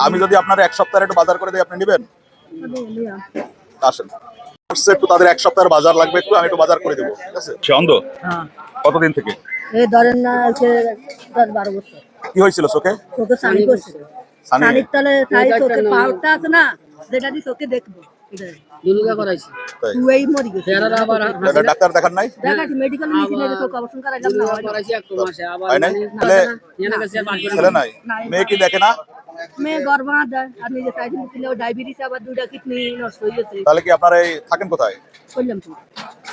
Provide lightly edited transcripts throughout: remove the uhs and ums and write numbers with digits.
আমি যদি আপনার এক সপ্তাহের একটু বাজার করে দিই, আপনি নেবেন? আসেন, একটু তাদের এক সপ্তাহের বাজার লাগবে, একটু আমি একটু বাজার করে দেবো, ঠিক আছে? সে অন্ধ? কতদিন থেকে? এই ধরেন না 10-12 বছর। কি হয়েছিল চোখে? চোখে সানি করছে। সানির তলে তাই চোখে পাউডারটা আছে না, যেটা দিয়ে চোখে দেখবো। দুলুগা করাইছি। তুই মরি গেছে। ডাক্তার দেখান নাই? দেখাচ্ছি মেডিকেল মেশিনে চোখ অপারেশন করাইলাম না, করাইছি 1 মাসে আবার ছেলে নাই? মেয়ে কি দেখে না? মেয়ে গর্ভা দেয় আর নিজে সাইড নিলে ডায়াবেটিস আবার দুইটা কিডনি নষ্ট হয়ে গেছে। তাহলে কি আপনারা এই থাকেন কোথায়? কইলাম তো।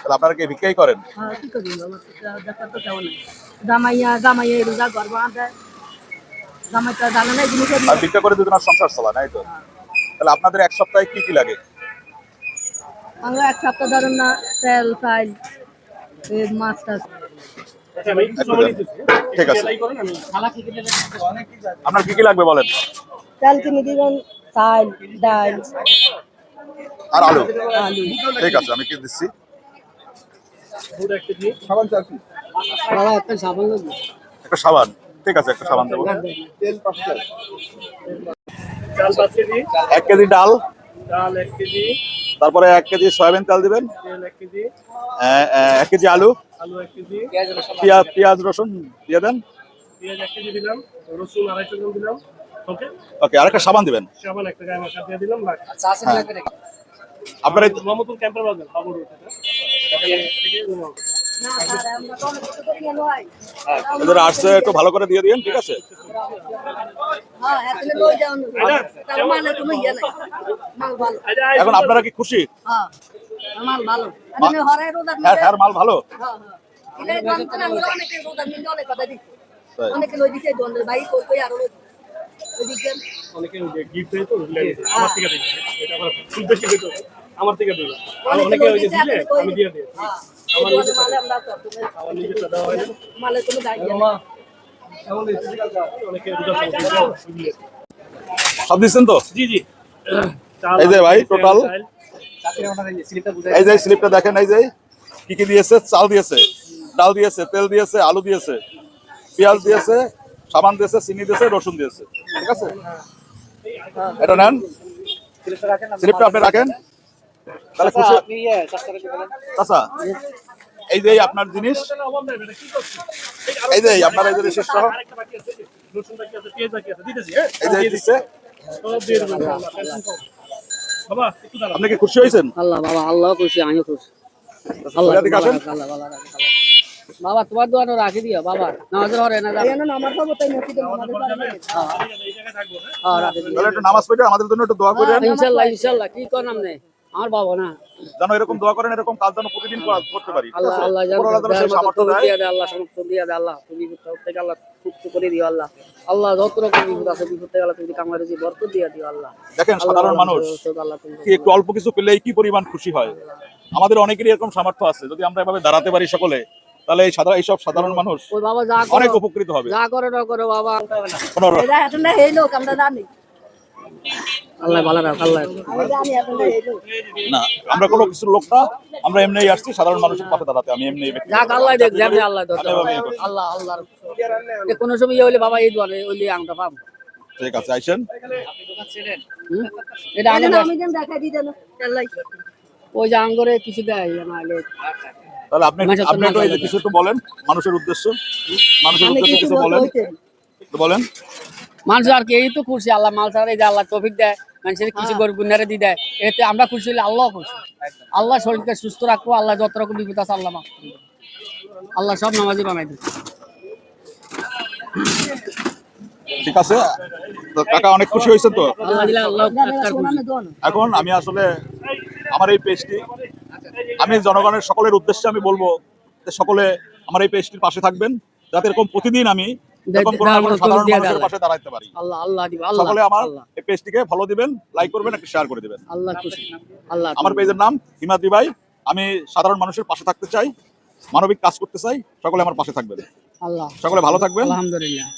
তাহলে আপনারা কি ভিক্ষাই করেন? হ্যাঁ, কি করি বাবা, দেখা তো কেমন না। জামাইয়া রোজা গর্ভা দেয়। জামাইটা জানা নাই জিনিস আর ভিক্ষা করে দুজনের সংসার চলা নাই তো? তাহলে আপনাদের এক সপ্তাহে কি কি লাগে? আমরা এক সপ্তাহ ধরেন না তেল চাল মাছ টাছ। ঠিক আছে, আপনার কি কি লাগবে বলেন? তেল কিনে দিবেন, চাল, ডাল আর আলু। আলু। ঠিক আছে, আমি কিনে দিচ্ছি। একটা সাবান, ঠিক আছে, একটা সাবান দেবো। 1 কেজি ডাল, 1 কেজি, তারপরে 1 কেজি সয়াবিন তেল দিবেন, 1 কেজি, 1 কেজি আলু, 1 কেজি, পেঁয়াজ রসুন দিয়ে দেন। পেঁয়াজ 1 কেজি দিলাম, রসুন 250 গ্রাম দিলাম। ওকে ওকে, আর একটা সাবান দিবেন। সাবান একটা গায়ে মাখা দিয়ে দিলাম। আপনার এই মোহাম্মদপুর ক্যাম্পের বাজার খবর ওটা না স্যার, আমরা তো অনেক কিছু করি না নয়। এদের আসছে একটু ভালো করে দিয়ে দিন, ঠিক আছে? হ্যাঁ, এখানে লই যাও না। তার মানে কোনো ইয়ে নাই। মাল ভালো। এখন আপনারা কি খুশি? হ্যাঁ, মাল ভালো। আমি হরাই রোজা হ্যাঁ, হ্যাঁ, মাল ভালো। হ্যাঁ, হ্যাঁ। এই গান করে আমরা অনেকে রোজা নিতে অনেক কথা দিচ্ছি। অনেকে লই দিছে দন্দের ভাই কই আরো লই। ওই দিকেন অনেকে গিফট দেয় তো আমার থেকে দিচ্ছে। এটা আবার খুব বেশি দিত আমার থেকে দিল। আর অনেকে ওই যে দিলে আমি দিয়ে দিই। হ্যাঁ, আমার নিজে মালে আমরা তো আমার নিজে দাও হয় না। মালে কোনো দায়িত্ব নেই। অনেকে রোজা বুঝলে। সব দিচ্ছেন তো? জি জি। এই যে ভাই টোটাল, এই যে স্লিপটা দেখেন, এই যে কি কি দিয়েছে। চাল দিয়েছে, ডাল দিয়েছে, তেল দিয়েছে, আলু দিয়েছে, পেঁয়াজ দিয়েছে, সাবান দিয়েছে, চিনি দিয়েছে, রসুন দিয়েছে, ঠিক আছে? এটা নেন, স্লিপটা আপনি রাখেন। তাহলে খুশি? আচ্ছা, এই যে আপনার জিনিস, এই যে আপনার এই যে রিসিপ্ট সহ, আরেকটা বাকি আছে, রসুন বাকি আছে, পেঁয়াজ বাকি আছে, দিতেছি। হ্যাঁ, এই যে দিচ্ছে। সব দিয়ে দেবেন বাবা। একটু দাঁড়ান। আপনি কি খুশি হয়েছেন? আল্লাহ বাবা, আল্লাহ খুশি, আমিও খুশি। এদিকে আসেন। বাবা তোমার দোয়ানো রাখি দিও বাবা, নামাজের হরে না যাবে না, আমার তো তাই মসজিদে নামাজের পড়ে। এই জায়গায় থাকবো। হ্যাঁ, হ্যাঁ, রাখি দিও তাহলে একটু নামাজ পড়ে আমাদের জন্য একটু দোয়া করেন। ইনশাআল্লাহ, ইনশাআল্লাহ। কি কোন নামে আমার বাবা না, যেন এরকম দোয়া করেন, এরকম কাজ যেন প্রতিদিন করতে পারি। আল্লাহ আল্লাহ জান সেই সামর্থ্য দেয়। দিয়ে দেয়, আল্লাহ সামর্থ্য দিয়ে দেয়। আল্লাহ তুমি প্রত্যেক আল্লাহ মুক্ত করে দিও আল্লাহ। আল্লাহ যত রকম বিপদ আছে বিপদ থেকে আল্লাহ তুমি কামাই রুজি বরকত দিয়ে দিও আল্লাহ। দেখেন সাধারণ মানুষ কি একটু অল্প কিছু পেলেই কি পরিমাণ খুশি হয়। আমাদের অনেকেরই এরকম সামর্থ্য আছে, যদি আমরা এভাবে দাঁড়াতে পারি সকলে, তাহলে এইসব সাধারণ মানুষ ওই বাবা যা অনেক উপকৃত হবে। যা করে না করে বাবা, কোনো এটা এখন এই লোক আমরা জানি। আল্লাহ ভালো রাখ, আল্লাহ আমি জানি এখন এই লোক না, আমরা কোনো কিছু লোক না, আমরা এমনিই আসছি সাধারণ মানুষের পাশে দাঁড়াতে। আমি এমনি যাক আল্লাহ দেখ, জানে আল্লাহ দরকার আল্লাহ আল্লাহ কোন সময় ইয়ে হইলে বাবা এই দোয়ারে ওইলে আমরা পাবো। ঠিক আছে, আইসেন। এটা আমি দেখাই দিই জানো আল্লাহ ওই যে আঙ্গরে কিছু দেয় নালে। তাহলে আপনি একটু এই যে কিছু একটু বলেন মানুষের উদ্দেশ্যে, কিছু বলেন, একটু বলেন। মানুষ আর কি এই তো খুশি, আল্লাহ মাল ছাড়া এই যে আল্লাহ তৌফিক দেয়, মানুষের কিছু গরিব গুনারে দিয়ে দেয়, এতে আমরা খুশি হলে আল্লাহ খুশি। আল্লাহ শরীরকে সুস্থ রাখবো, আল্লাহ যত রকম বিপদ আছে আল্লাহ মাফ করবে, আল্লাহ সব নামাজি বানাই দিবে। ঠিক আছে, তো কাকা অনেক খুশি হয়েছেন তো? এখন আমি আসলে আমার এই পেজটি আমি জনগণের সকলের উদ্দেশ্যে আমি বলবো যে সকলে আমার এই পেজটির পাশে থাকবেন, যাতে এরকম প্রতিদিন আমি সাধারণ মানুষের পাশে দাঁড়াতে পারি। সকলে আমার এই পেজটিকে ফলো দিবেন, লাইক করবেন, একটা শেয়ার করে দিবেন। আমার পেজের নাম হিমাদ্রি ভাই। আমি সাধারণ মানুষের পাশে থাকতে চাই, মানবিক কাজ করতে চাই। সকলে আমার পাশে থাকবেন। সকলে ভালো থাকবেন। আলহামদুলিল্লাহ।